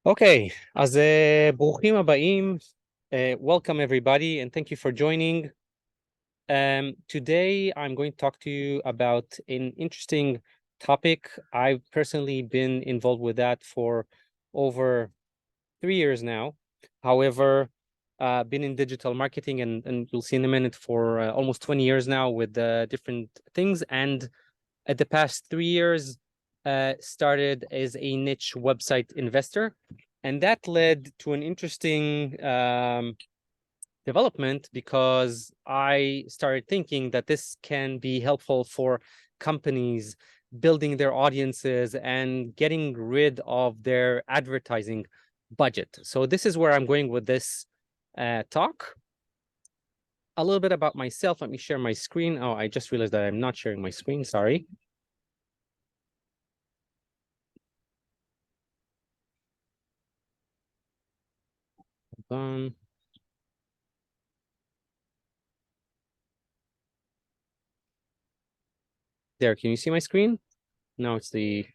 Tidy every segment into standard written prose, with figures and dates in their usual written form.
Okay, אז ברוכים הבאים. Welcome everybody and thank you for joining. Today I'm going to talk to you about an interesting topic. I've personally been involved with that for over 3 years now. However, been in digital marketing and you'll see in a minute for almost 20 years now with different things. And at the past 3 years, started as a niche website investor. And that led to an interesting development because I started thinking that this can be helpful for companies building their audiences and getting rid of their advertising budget. So this is where I'm going with this talk. A little bit about myself. Let me share my screen. Oh, I just realized that I'm not sharing my screen. Sorry. Hold on. There, can you see my screen? No, it's the...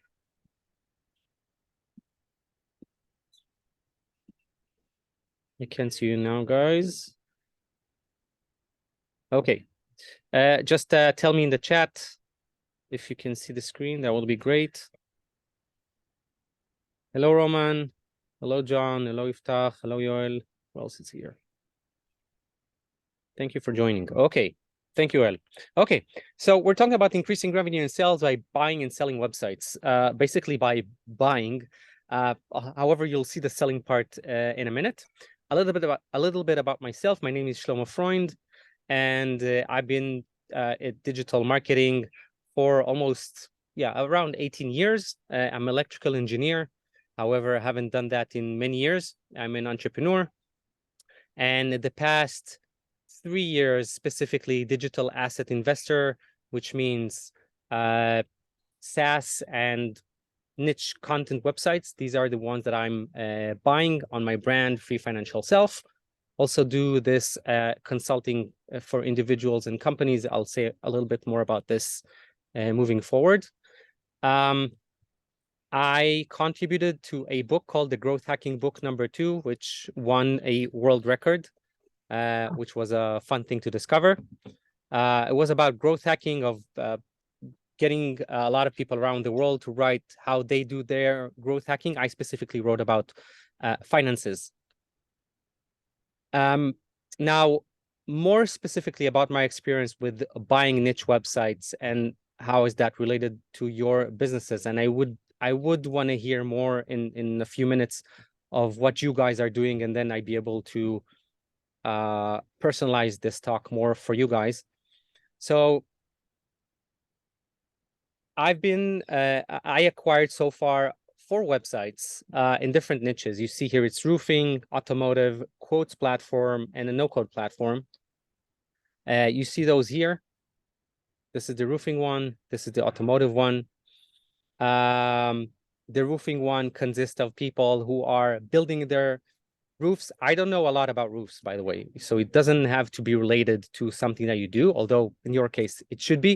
I can't see you now, guys. Okay. Just tell me in the chat if you can see the screen. That will be great. Hello, Roman. Hello, John. Hello, Iftach. Hello, Yoel. Who else is here? Thank you for joining. Okay. Thank you, El. Okay. So we're talking about increasing revenue and sales by buying and selling websites. Basically by buying. However, you'll see the selling part in a minute. A little bit about myself. My name is Shlomo Freund, and I've been at digital marketing for almost around 18 years. I'm an electrical engineer. However, I haven't done that in many years. I'm an entrepreneur, and in the past 3 years, specifically digital asset investor, which means SaaS and niche content websites. These are the ones that I'm buying on my brand, Free Financial Self. Also do this consulting for individuals and companies. I'll say a little bit more about this moving forward. I contributed to a book called The Growth Hacking Book #2, which won a world record, which was a fun thing to discover. It was about growth hacking of getting a lot of people around the world to write how they do their growth hacking. I specifically wrote about finances. Now, more specifically about my experience with buying niche websites and how is that related to your businesses. And I would want to hear more in a few minutes of what you guys are doing, and then I'd be able to personalize this talk more for you guys. So I acquired so far 4 websites in different niches. You see here it's roofing, automotive, quotes platform, and a no-code platform. You see those here. This is the roofing one. This is the automotive one. The roofing one consists of people who are building their roofs. I don't know a lot about roofs, by the way, so it doesn't have to be related to something that you do, although in your case, it should be.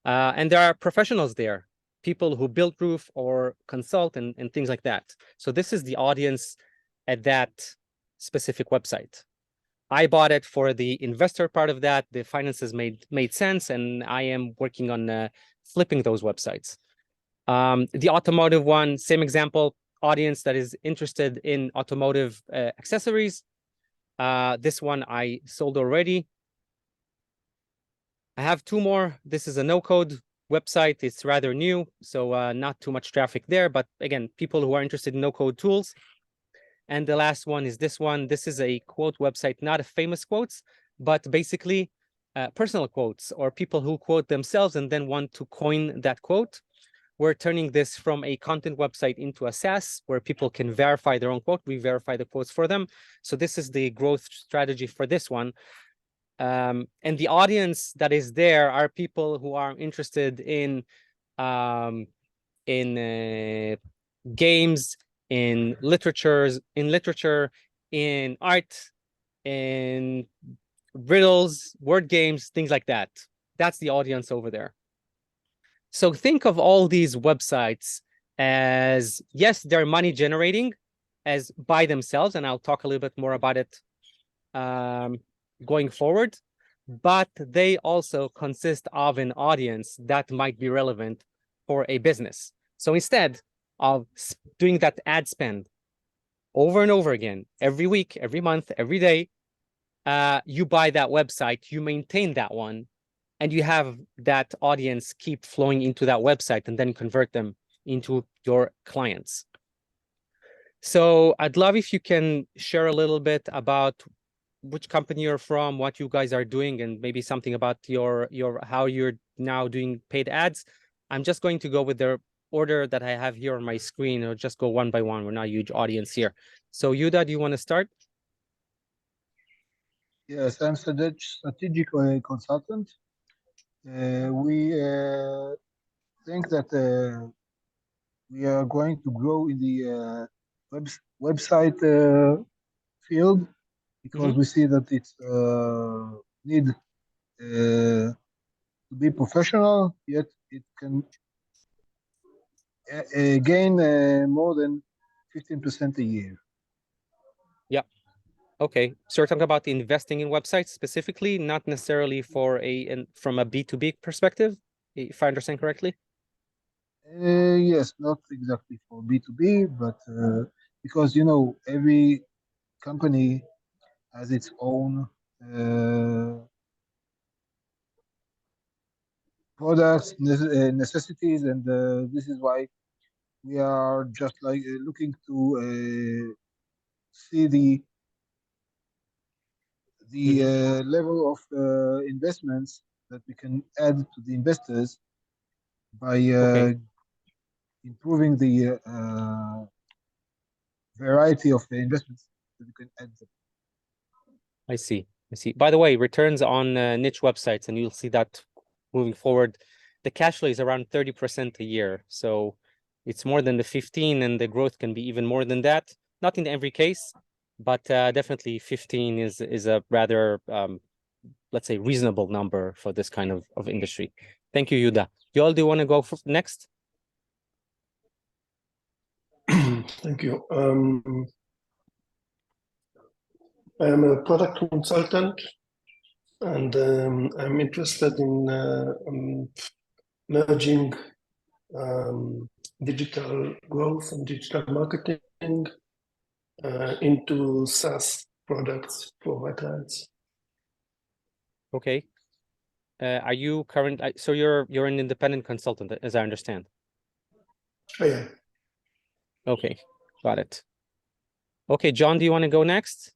And there are professionals there, people who build roof or consult and things like that. So this is the audience at that specific website. I bought it for the investor part of that. The finances made sense, and I am working on flipping those websites. The automotive one, same example, audience that is interested in automotive accessories. This one I sold already. I have 2 more. This is a no-code website. It's rather new, so not too much traffic there. But again, people who are interested in no-code tools. And the last one is this one. This is a quote website, not a famous quotes, but basically personal quotes or people who quote themselves and then want to coin that quote. We're turning this from a content website into a SaaS where people can verify their own quote. We verify the quotes for them. So this is the growth strategy for this one. And the audience that is there are people who are interested in games, in literature, in art, in riddles, word games, things like that. That's the audience over there. So think of all these websites as, yes, they're money generating, as by themselves, and I'll talk a little bit more about it going forward, but they also consist of an audience that might be relevant for a business. So instead of doing that ad spend over and over again, every week, every month, every day, you buy that website, you maintain that one, and you have that audience keep flowing into that website and then convert them into your clients. So I'd love if you can share a little bit about which company you're from, what you guys are doing, and maybe something about your how you're now doing paid ads. I'm just going to go with the order that I have here on my screen, or just go one by one. We're not a huge audience here. So Yehuda, do you want to start? Yes, I'm strategic consultant. We think that we are going to grow in the website field because we see that it's need to be professional, yet it can gain more than 15% a year. Yeah. Okay. So we're talking about investing in websites specifically, not necessarily for from a B2B perspective, if I understand correctly. Yes, not exactly for B2B, but because every company has its own products, necessities, and this is why we are just like looking to see the level of investments that we can add to the investors by Okay. improving the variety of investments that we can add them. I see. I see. By the way, returns on niche websites, and you'll see that moving forward, the cash flow is around 30% a year. So it's more than the 15, and the growth can be even more than that. Not in every case, but definitely 15 is a rather let's say reasonable number for this kind of industry. Thank you, Yehuda. Yoel, do you want to go next? Thank you. I am a product consultant, and I'm interested in merging digital growth and digital marketing into SaaS products for my clients. Okay. Are you current? So you're an independent consultant, as I understand. Yeah. Okay, got it. Okay, John, do you want to go next?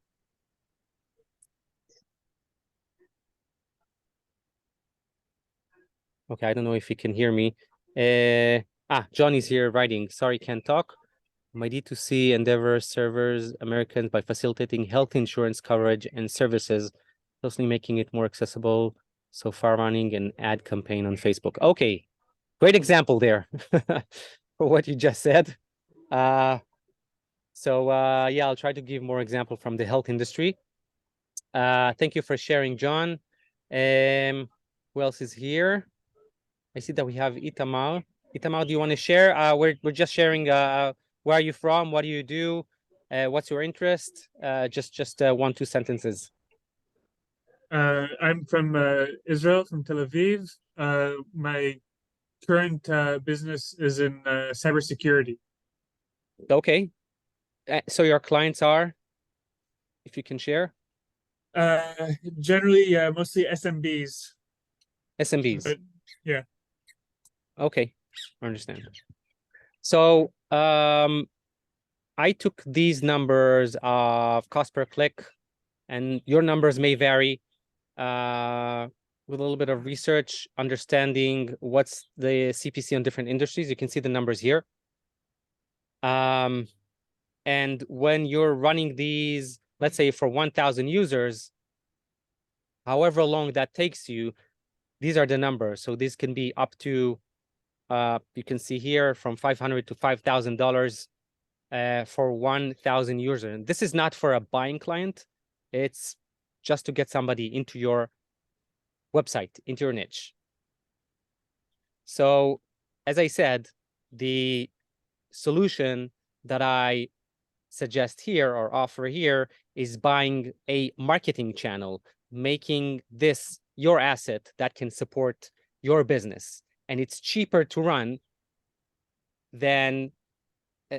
Okay, I don't know if you can hear me. John is here writing. Sorry, can't talk. My D2C endeavor serves Americans by facilitating health insurance coverage and services, closely making it more accessible. So far, running an ad campaign on Facebook. Okay, great example there for what you just said. Yeah, I'll try to give more example from the health industry. Thank you for sharing, John. Who else is here? I see that we have Itamar. Itamar, do you want to share? We're just sharing. Where are you from? What do you do? What's your interest? Just 1-2 sentences. I'm from Israel, from Tel Aviv. My current business is in cybersecurity. Okay. So your clients are, if you can share? Generally, mostly SMBs. SMBs. But, yeah. Okay, I understand. So I took these numbers of cost per click, and your numbers may vary with a little bit of research, understanding what's the CPC on different industries. You can see the numbers here. And when you're running these, let's say for 1,000 users, however long that takes you, these are the numbers. So this can be up to, you can see here, from $500 to $5,000 for 1,000 users. And this is not for a buying client. It's just to get somebody into your website, into your niche. So, as I said, the solution that I suggest here or offer here is buying a marketing channel, making this your asset that can support your business. And it's cheaper to run than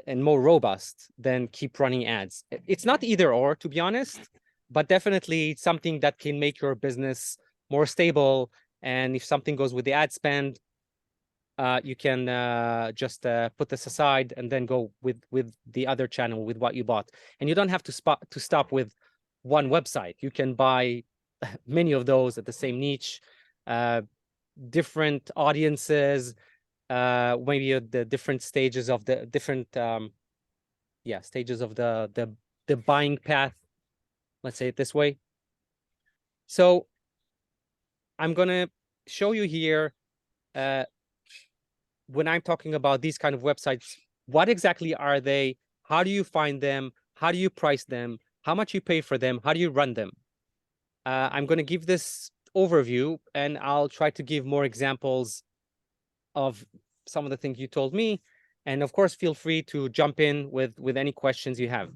and more robust than keep running ads. It's not either or, to be honest, but definitely something that can make your business more stable. And if something goes with the ad spend, you can just put this aside and then go with the other channel, with what you bought. And you don't have to stop with one website. You can buy many of those at the same niche, different audiences, maybe at the different stages of the different stages of the buying path, let's say it this way. So I'm gonna show you here when I'm talking about these kind of websites, what exactly are they? How do you find them? How do you price them? How much you pay for them? How do you run them? I'm going to give this overview, and I'll try to give more examples of some of the things you told me. And of course, feel free to jump in with any questions you have.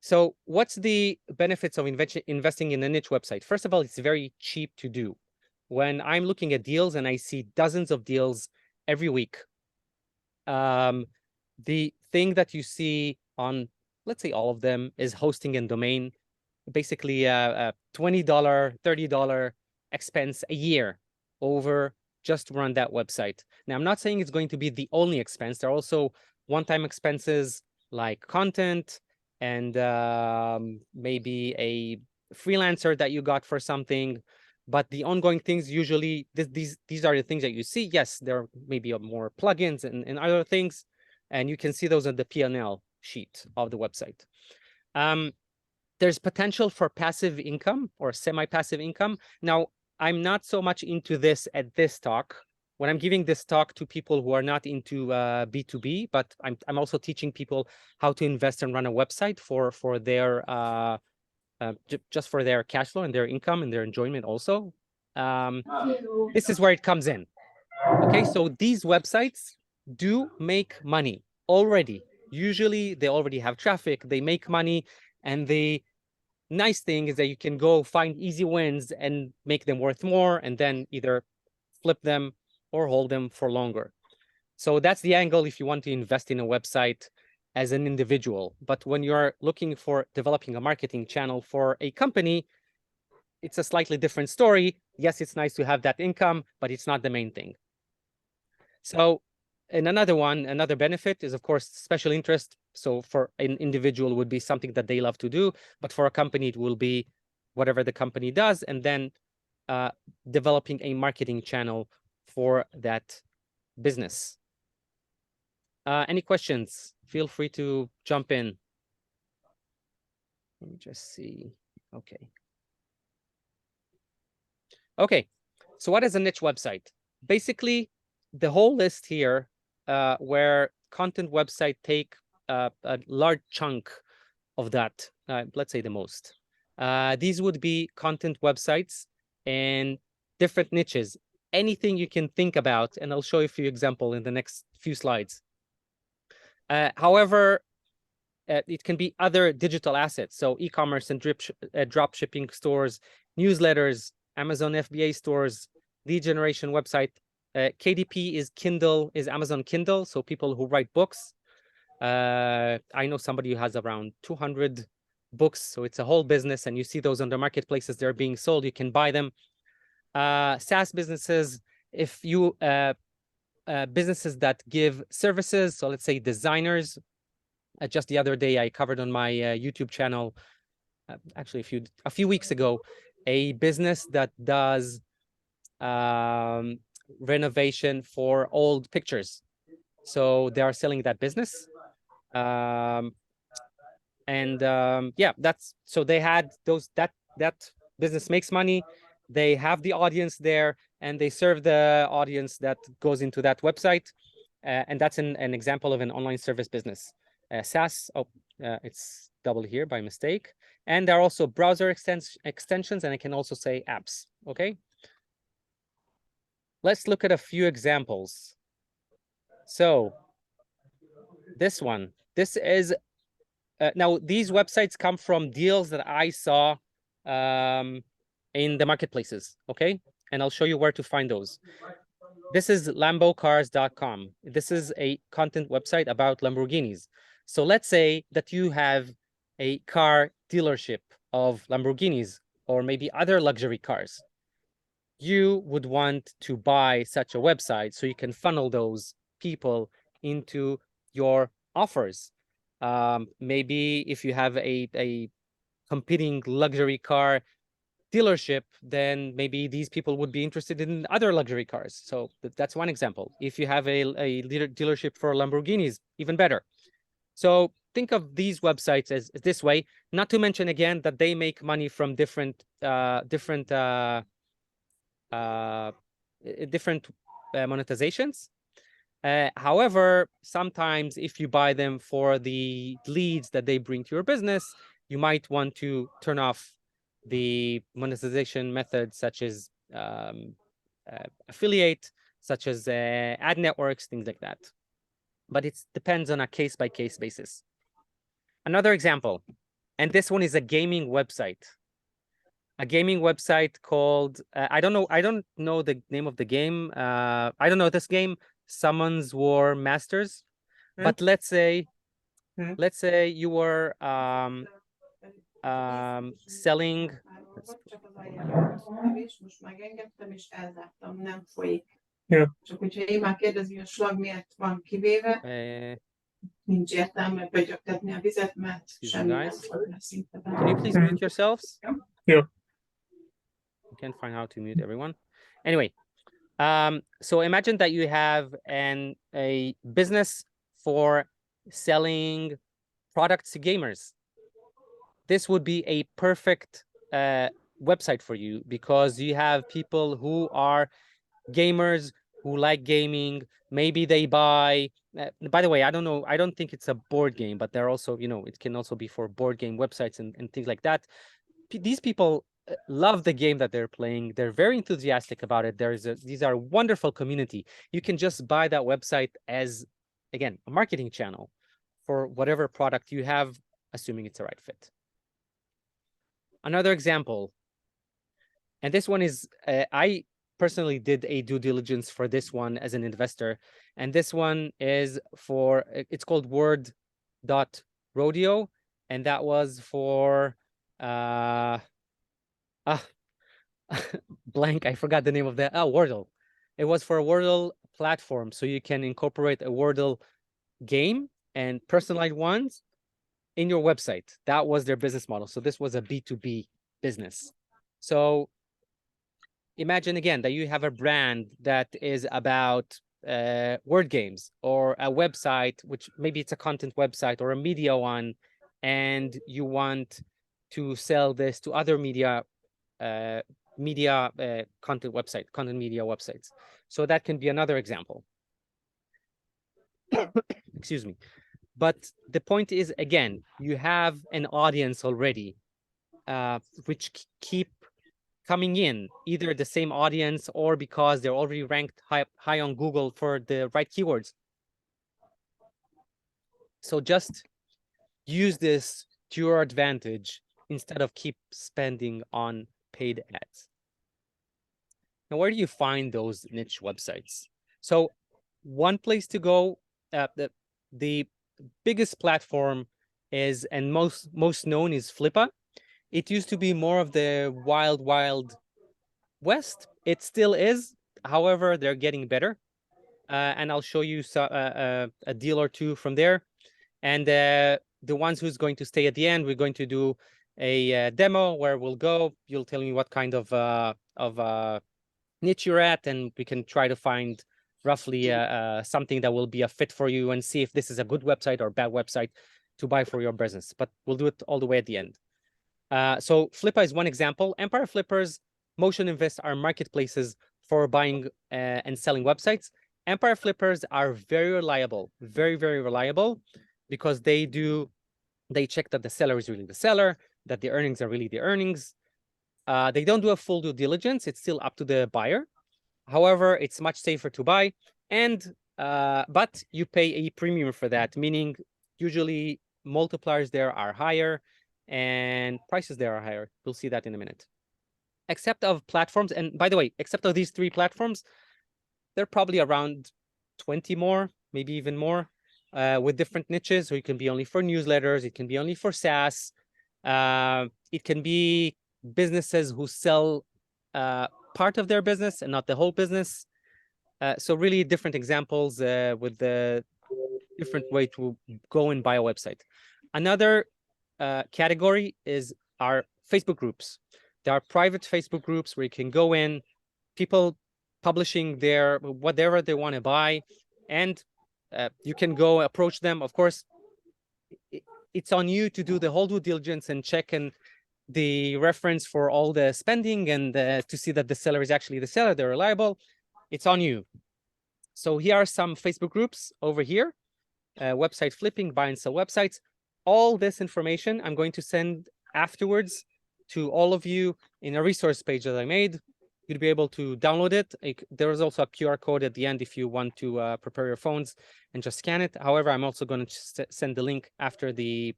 So what's the benefits of investing in a niche website? First of all, it's very cheap to do. When I'm looking at deals and I see dozens of deals every week, the thing that you see on, let's say all of them, is hosting and domain, basically a $20, $30 expense a year over just to run that website. Now, I'm not saying it's going to be the only expense. There are also one-time expenses like content and maybe a freelancer that you got for something. But the ongoing things, usually these are the things that you see. Yes, there may be more plugins and other things, and you can see those on the P&L sheet of the website. There's potential for passive income or semi-passive income. Now, I'm not so much into this at this talk. When I'm giving this talk to people who are not into B2B, but I'm also teaching people how to invest and run a website for their just for their cash flow and their income and their enjoyment also. This is where it comes in. Okay, so these websites do make money already. Usually they already have traffic, they make money, and the nice thing is that you can go find easy wins and make them worth more, and then either flip them or hold them for longer. So that's the angle if you want to invest in a website as an individual. But when you're looking for developing a marketing channel for a company, it's a slightly different story. Yes, it's nice to have that income, but it's not the main thing. So, and another benefit is, of course, special interest. So for an individual would be something that they love to do, but for a company, it will be whatever the company does, and then developing a marketing channel for that business. Any questions? Feel free to jump in. Let me just see. Okay. Okay. So what is a niche website? Basically, the whole list here, where content website take a large chunk of that, let's say the most. These would be content websites and different niches. Anything you can think about, and I'll show you a few examples in the next few slides. However, it can be other digital assets. So e-commerce and drop shipping stores, newsletters, Amazon FBA stores, lead generation website. KDP is Kindle, is Amazon Kindle. So people who write books. I know somebody who has around 200 books. So it's a whole business, and you see those on the marketplaces. They're being sold. You can buy them. SaaS businesses, if you businesses that give services. So let's say designers. Just the other day, I covered on my YouTube channel, actually a few weeks ago, a business that does renovation for old pictures. So they are selling that business. Yeah, that's, so they had those, that business makes money. They have the audience there, and they serve the audience that goes into that website. And that's an example of an online service business. SaaS, it's double here by mistake. And there are also browser extensions, and I can also say apps, okay? Let's look at a few examples. So this one, This is now these websites come from deals that I saw in the marketplaces. Okay, and I'll show you where to find those. This is lambocars.com. This is a content website about Lamborghinis. So let's say that you have a car dealership of Lamborghinis or maybe other luxury cars. You would want to buy such a website so you can funnel those people into your offers. Maybe if you have a competing luxury car dealership, then maybe these people would be interested in other luxury cars. So that's one example. If you have a dealership for Lamborghinis, even better. So think of these websites as this way, not to mention again that they make money from different monetizations. However, sometimes if you buy them for the leads that they bring to your business, you might want to turn off the monetization methods such as affiliate, such as ad networks, things like that. But it depends on a case-by-case basis. Another example, and this one is a gaming website. A gaming website called, I don't know the name of the game. I don't know this game, Summons War Masters. But let's say you were selling. Yeah. Csak hogyha én már kérdezi, a slag miért van kivéve, nincs értelme begyögtetni a vizet, mert semmi nem fog lesz szinte benne. Can you please mute yourselves? Yeah. I can't find how to mute everyone. Anyway, so imagine that you have a business for selling products to gamers. This would be a perfect website for you because you have people who are gamers who like gaming. Maybe they buy, by the way, I don't know, I don't think it's a board game, but they're also, you know, it can also be for board game websites and things like that. These people love the game that they're playing. They're very enthusiastic about it. These are a wonderful community. You can just buy that website as, again, a marketing channel for whatever product you have, assuming it's the right fit. Another example, and this one is, I personally did a due diligence for this one as an investor, and this one is for, it's called Word.rodeo, and that was for blank, I forgot the name of that. Wordle. It was for a Wordle platform, so you can incorporate a Wordle game and personalized ones in your website. That was their business model. So this was a B2B business. So imagine again that you have a brand that is about word games, or a website, which maybe it's a content website or a media one, and you want to sell this to other media content media websites. So that can be another example. Excuse me. But the point is, again, you have an audience already, which keep coming in, either the same audience or because they're already ranked high on Google for the right keywords. So just use this to your advantage instead of keep spending on paid ads. Now, where do you find those niche websites? So one place to go, the biggest platform is, and most known, is Flippa. It used to be more of the wild west. It still is. However, they're getting better. And I'll show you a deal or two from there. And the ones who's going to stay at the end, we're going to do a demo where we'll go. You'll tell me what kind of niche you're at, and we can try to find roughly something that will be a fit for you and see if this is a good website or bad website to buy for your business. But we'll do it all the way at the end. So Flippa is one example. Empire Flippers, Motion Invest are marketplaces for buying and selling websites. Empire Flippers are very reliable, very reliable, because they check that the seller is really the seller, that the earnings are really the earnings. They don't do a full due diligence. It's still up to the buyer. However, it's much safer to buy, and but you pay a premium for that, meaning usually multipliers there are higher and prices there are higher. We'll see that in a minute. Except of platforms, and by the way, except of these 3 platforms, they're probably around 20 more, maybe even more, with different niches. So it can be only for newsletters, it can be only for SaaS, it can be businesses who sell part of their business and not the whole business. So really different examples with the different way to go and buy a website. Another category is our Facebook groups. There are private Facebook groups where you can go in, people publishing their whatever they want to buy, and you can go approach them. Of course, it's on you to do the whole due diligence and check and the reference for all the spending and to see that the seller is actually the seller, they're reliable. It's on you. So here are some Facebook groups over here. Website flipping, buy and sell websites. All this information I'm going to send afterwards to all of you in a resource page that I made. You'll be able to download it. There is also a QR code at the end if you want to prepare your phones and just scan it. However, I'm also going to send the link after the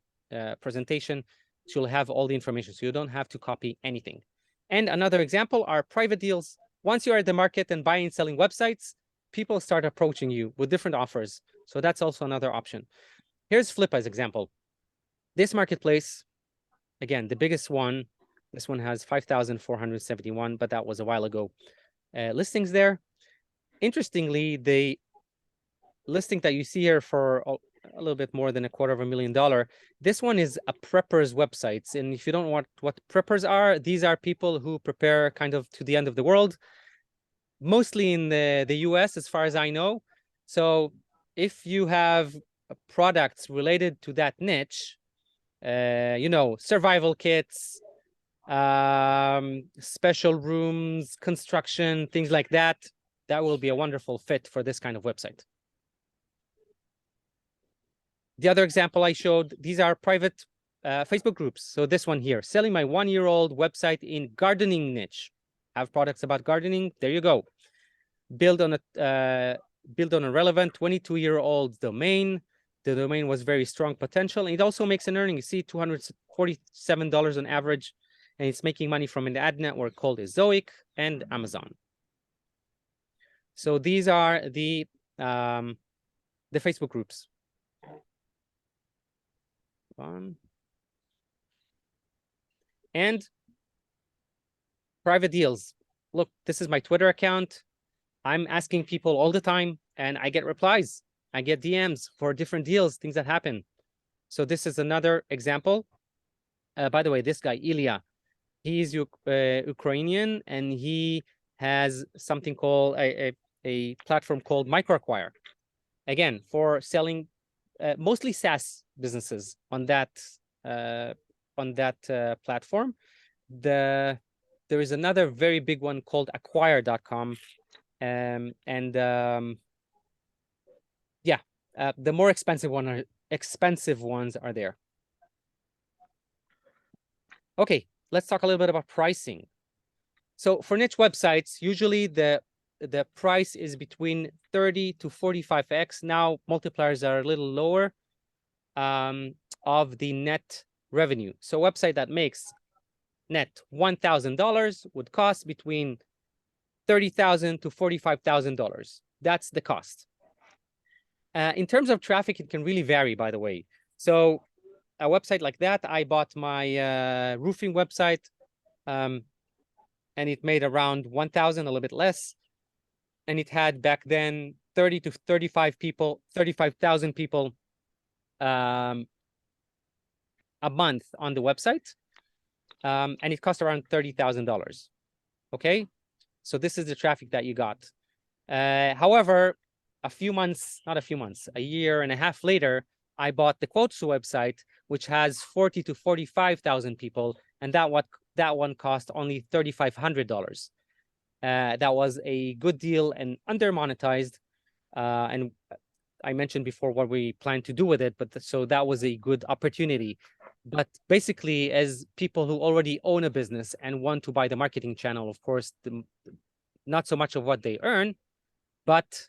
presentation, so you'll have all the information, so you don't have to copy anything. And another example are private deals. Once you are at the market and buying and selling websites, people start approaching you with different offers. So that's also another option. Here's Flip as example. This marketplace, again, the biggest one, this one has 5,471, but that was a while ago. Listings there. Interestingly, the listing that you see here for a little bit more than $250,000, this one is a prepper's websites. And if you don't know what preppers are, these are people who prepare kind of to the end of the world, mostly in the US, as far as I know. So if you have products related to that niche, you know, survival kits, special rooms, construction, things like that, that will be a wonderful fit for this kind of website. The other example I showed, these are private Facebook groups. So this one here, selling my 1-year-old website in gardening niche. Have products about gardening, there you go. Build on a relevant 22-year-old domain. The domain was very strong potential. And it also makes an earning. You see $247 on average, and it's making money from an ad network called Ezoic and Amazon. So these are the Facebook groups. And private deals. Look, this is my Twitter account. I'm asking people all the time, and I get replies. I get DMs for different deals, things that happen. So this is another example. By the way, this guy, Ilya, he is Ukrainian, and he has something called a platform called MicroAcquire. Again, for selling mostly SaaS businesses on that platform. There is another very big one called Acquire.com, the more expensive ones are there. Okay, let's talk a little bit about pricing. So for niche websites, usually the price is between 30 to 45x. Now multipliers are a little lower of the net revenue. So a website that makes net $1,000 would cost between $30,000 to $45,000. That's the cost. In terms of traffic, it can really vary, by the way. So a website like that, I bought my roofing website, and it made around 1,000, a little bit less. And it had back then 30 to 35,000 people a month on the website. And it cost around $30,000. Okay, so this is the traffic that you got. However, a year and a half later, I bought the Quotesu website, which has 40 to 45,000 people, and that one cost only $3,500. That was a good deal and under monetized, and I mentioned before what we plan to do with it, but so that was a good opportunity. But basically, as people who already own a business and want to buy the marketing channel, of course, not so much of what they earn, but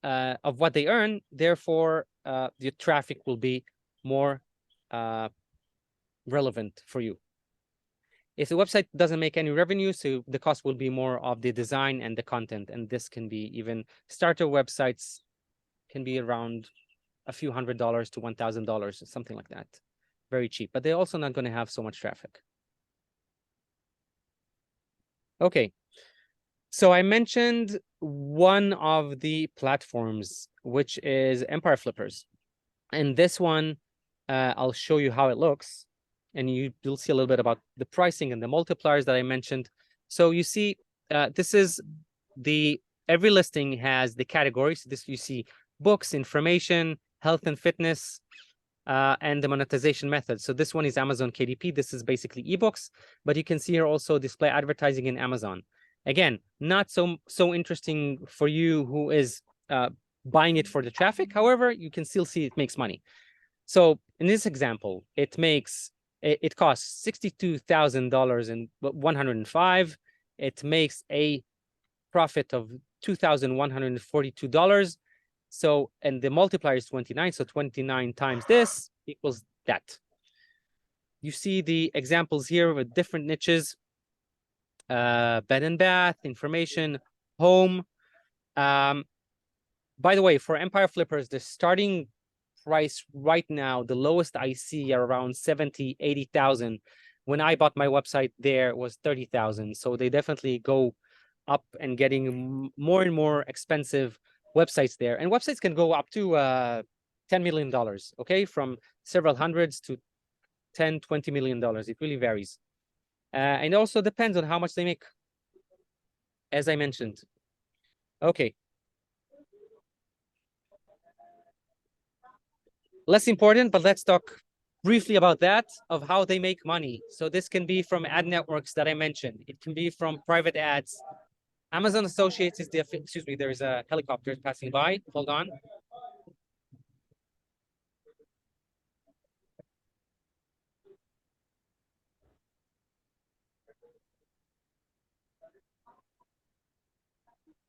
of what they earn. Therefore, the traffic will be more relevant for you. If the website doesn't make any revenue, so the cost will be more of the design and the content. And this can be even starter websites can be around a few $100s to $1,000, something like that. Very cheap, but they're also not going to have so much traffic. Okay. So I mentioned one of the platforms, which is Empire Flippers. And this one, I'll show you how it looks. And you'll see a little bit about the pricing and the multipliers that I mentioned. So you see, this is every listing has the categories. This you see books, information, health and fitness, and the monetization method. So this one is Amazon KDP. This is basically ebooks, but you can see here also display advertising in Amazon. Again, not so interesting for you who is buying it for the traffic. However, you can still see it makes money. So in this example, it costs $62,105. It makes a profit of $2,142. So, and the multiplier is 29. So 29 times this equals that. You see the examples here with different niches, bed and bath, information, home. By the way, for Empire Flippers, the starting price right now, the lowest I see are around 70, 80,000. When I bought my website there was 30,000. So they definitely go up and getting more and more expensive websites there. And websites can go up to $10 million, okay? From several hundreds to $10, $20 million. It really varies. And it also depends on how much they make, as I mentioned. Okay. Less important, but let's talk briefly about that, of how they make money. So this can be from ad networks that I mentioned. It can be from private ads. Amazon Associates is excuse me, there's a helicopter passing by. Hold on.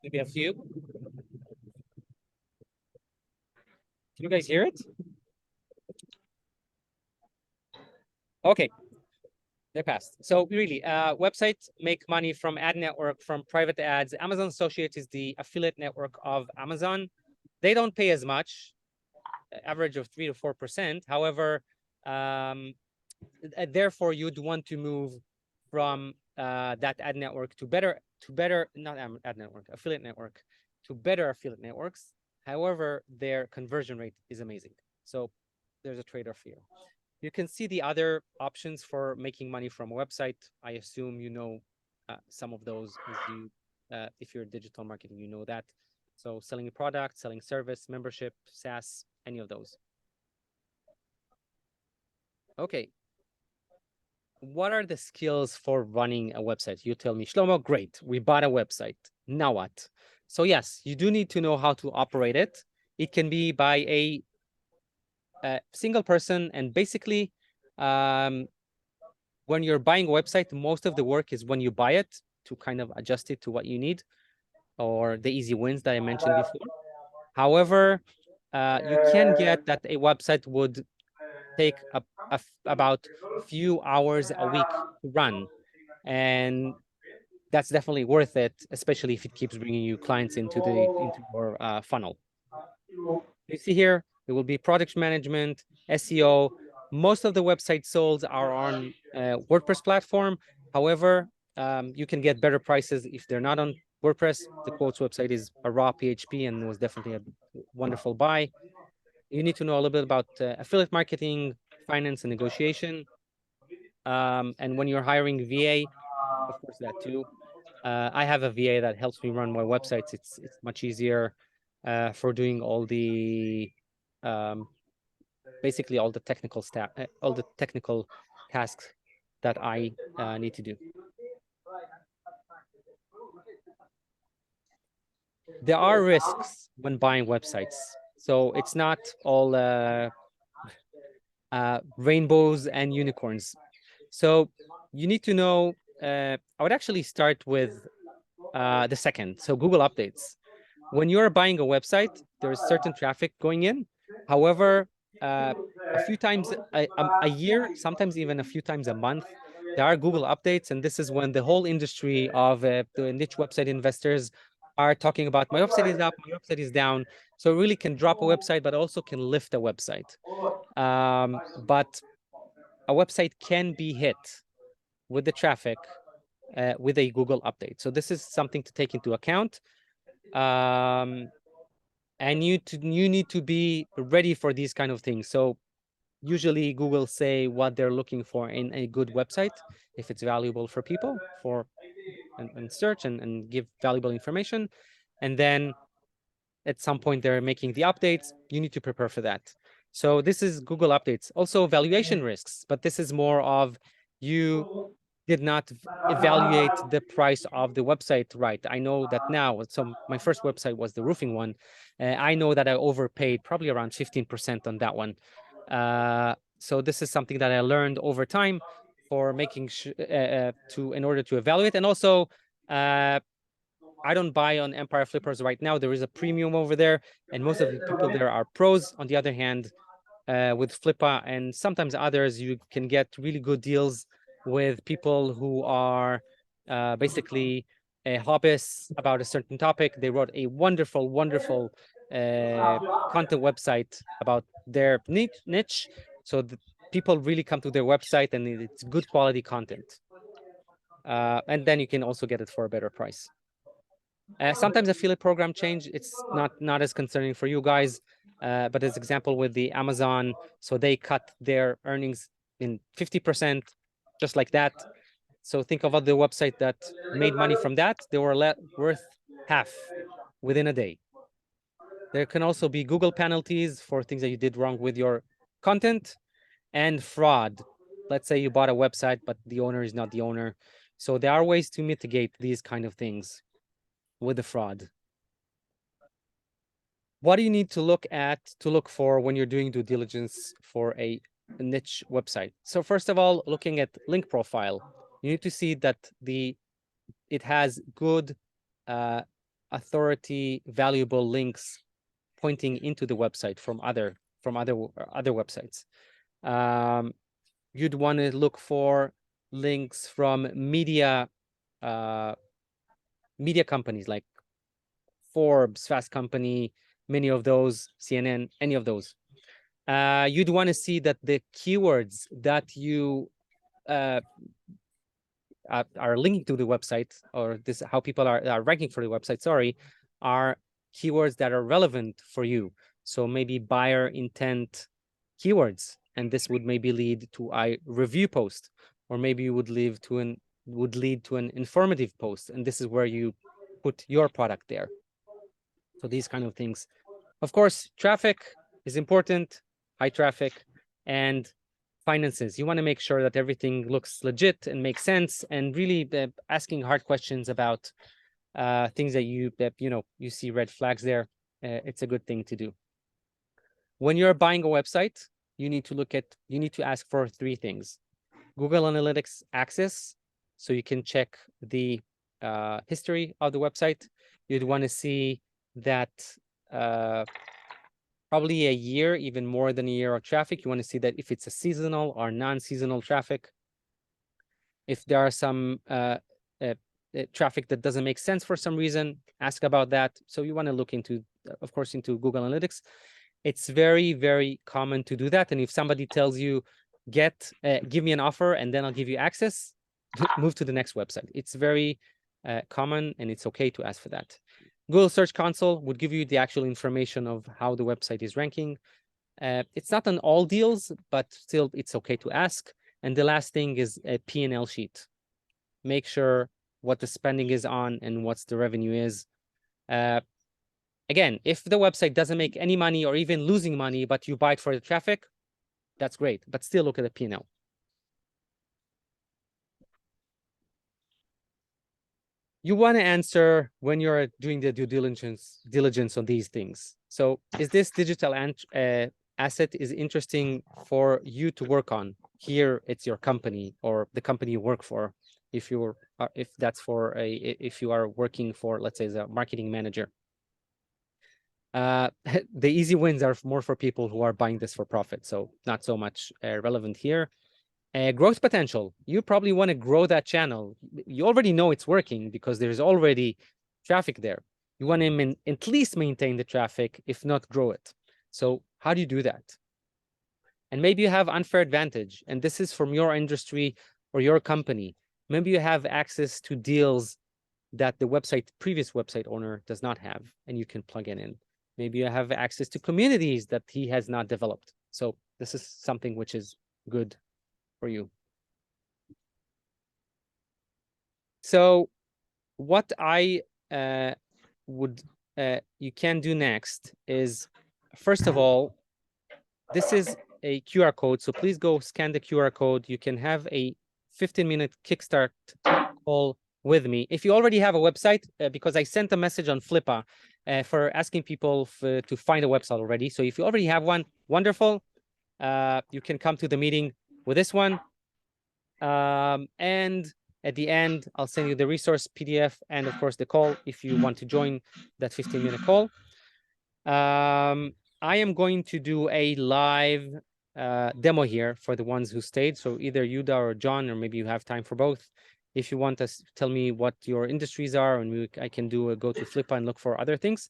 Maybe a few. Can you guys hear it? Okay, they passed. So really, websites make money from ad network, from private ads. Amazon Associates is the affiliate network of Amazon. They don't pay as much, average of 3 to 4%. However, therefore you'd want to move from that ad network to better, not ad network, affiliate network, to better affiliate networks. However, their conversion rate is amazing. So there's a trade-off here. You can see the other options for making money from a website. I assume you know some of those. If you're digital marketing, you know that. So selling a product, selling service, membership, SaaS, any of those. Okay. What are the skills for running a website? You tell me, Shlomo, great. We bought a website. Now what? So yes, you do need to know how to operate it. It can be by a single person, and basically when you're buying a website, most of the work is when you buy it, to kind of adjust it to what you need, or the easy wins that I mentioned before. However, you can get that a website would take about a few hours a week to run, and that's definitely worth it, especially if it keeps bringing you clients into your funnel. You see here, there will be product management, SEO. Most of the websites sold are on WordPress platform. However, you can get better prices if they're not on WordPress. The Quotes website is a raw PHP and was definitely a wonderful buy. You need to know a little bit about affiliate marketing, finance, and negotiation. And when you're hiring VA, of course, that too. I have a VA that helps me run my websites. It's much easier for doing all the basically all the technical stuff, all the technical tasks that I need to do. There are risks when buying websites, so it's not all rainbows and unicorns. So you need to know. I would actually start with the second. So Google Updates. when you're buying a website, there is certain traffic going in. However, a few times a year, sometimes even a few times a month, there are Google updates, and this is when the whole industry of the niche website investors are talking about my website is up, my website is down. So it really can drop a website, but also can lift a website. But a website can be hit with the traffic with a Google update. So this is something to take into account. And you need to be ready for these kind of things. So usually Google say what they're looking for in a good website, if it's valuable for people and search and give valuable information. And then at some point they're making the updates. You need to prepare for that. So this is Google updates. Also valuation risks, but this is more of you did not evaluate the price of the website right. I know that now. So my first website was the roofing one. I know that I overpaid probably around 15% on that one. So this is something that I learned over time for making in order to evaluate. And also, I don't buy on Empire Flippers right now. There is a premium over there, and most of the people there are pros. On the other hand, with Flippa and sometimes others, you can get really good deals with people who are basically hobbyists about a certain topic. They wrote a wonderful, wonderful content website about their niche. So the people really come to their website, and it's good quality content. And then you can also get it for a better price. Sometimes affiliate program change. It's not as concerning for you guys. But as example with the Amazon, so they cut their earnings in 50%, just like that. So think of other website that made money from that. They were worth half within a day. There can also be Google penalties for things that you did wrong with your content, and fraud. Let's say you bought a website, but the owner is not the owner. So there are ways to mitigate these kind of things with the fraud. What do you need to look for when you're doing due diligence for a niche website? So first of all, looking at link profile, you need to see that it has good authority, valuable links pointing into the website from other websites. You'd want to look for links from media companies like Forbes, Fast Company, many of those, CNN, any of those. You'd want to see that the keywords that you are linking to the website, or this how people are ranking for the website, sorry, are keywords that are relevant for you. So maybe buyer intent keywords, and this would maybe lead to a review post, or maybe you would lead to an informative post, and this is where you put your product there. So these kind of things. Of course, traffic is important, high traffic, and finances. You want to make sure that everything looks legit and makes sense, and really asking hard questions about things that you see red flags there. It's a good thing to do. When you're buying a website, you need to ask for three things: Google Analytics access, so you can check the history of the website. You'd want to see that probably a year, even more than a year of traffic. You want to see that if it's a seasonal or non-seasonal traffic. If there are some traffic that doesn't make sense for some reason, ask about that. So you want to look into, of course, into Google Analytics. It's very, very common to do that. And if somebody tells you, give me an offer and then I'll give you access, move to the next website. It's very common, and it's okay to ask for that. Google Search Console would give you the actual information of how the website is ranking. It's not on all deals, but still it's okay to ask. And the last thing is a P&L sheet. Make sure what the spending is on and what's the revenue is. Again, if the website doesn't make any money or even losing money, but you buy it for the traffic, that's great, but still look at the P&L. You want to answer when you're doing the due diligence on these things. So is this digital asset is interesting for you to work on? Here, it's your company or the company you work for. If you are working for, let's say, as a marketing manager. The easy wins are more for people who are buying this for profit, so not so much relevant here. Growth potential. You probably want to grow that channel. You already know it's working because there's already traffic there. You want to at least maintain the traffic, if not grow it. So how do you do that? And maybe you have unfair advantage, and this is from your industry or your company. Maybe you have access to deals that the previous website owner does not have, and you can plug it in. Maybe you have access to communities that he has not developed. So this is something which is good for you. So what I you can do next is, first of all, this is a QR code. So please go scan the QR code. You can have a 15-minute kickstart call with me. If you already have a website, because I sent a message on Flippa for asking people to find a website already. So if you already have one, wonderful. You can come to the meeting with this one. And at the end, I'll send you the resource PDF and of course the call if you want to join that 15-minute call. I am going to do a live demo here for the ones who stayed. So either Yuda or John, or maybe you have time for both. If you want to tell me what your industries are, and I can do a go to Flippa and look for other things.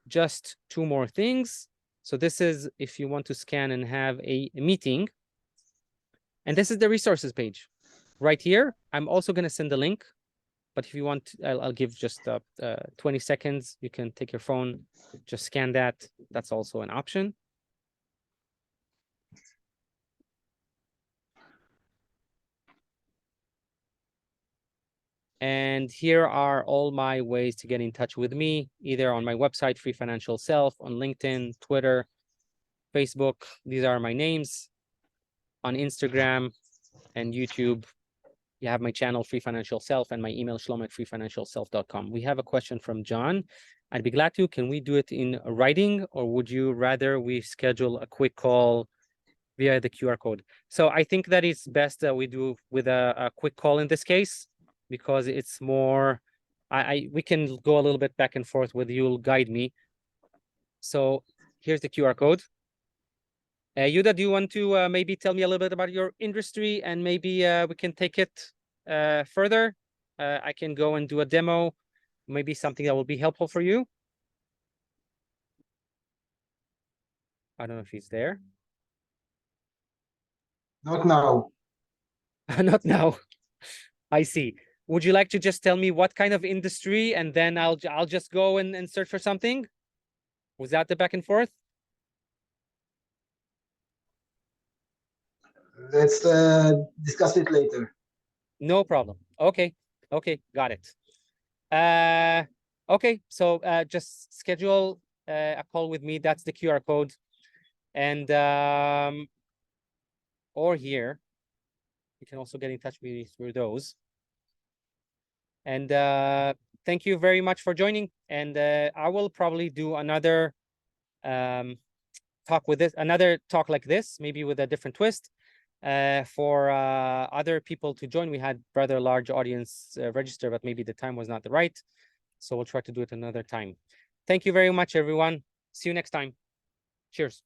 Just two more things. So this is if you want to scan and have a meeting. And this is the resources page right here. I'm also going to send the link. But if you want, I'll give just 20 seconds. You can take your phone, just scan that. That's also an option. And here are all my ways to get in touch with me, either on my website, Free Financial Self, on LinkedIn, Twitter, Facebook. These are my names. On Instagram and YouTube, you have my channel, Free Financial Self, and my email, shlomo@freefinancialself.com. We have a question from John. I'd be glad to. Can we do it in writing, or would you rather we schedule a quick call via the QR code? So I think that it's best that we do with a quick call in this case, because it's more, we can go a little bit back and forth with you, guide me. So here's the QR code. Yuda, do you want to maybe tell me a little bit about your industry, and maybe we can take it further? I can go and do a demo, maybe something that will be helpful for you. I don't know if he's there. Not now. Not now. I see. Would you like to just tell me what kind of industry, and then I'll just go and search for something? Was that the back and forth? Let's discuss it later. No problem. Okay. Okay, got it. Okay, so just schedule a call with me. That's the QR code. And or here, you can also get in touch with me through those. And thank you very much for joining. And I will probably do another talk like this, maybe with a different twist. For other people to join. We had rather large audience register, but maybe the time was not the right. So we'll try to do it another time. Thank you very much, everyone. See you next time. Cheers.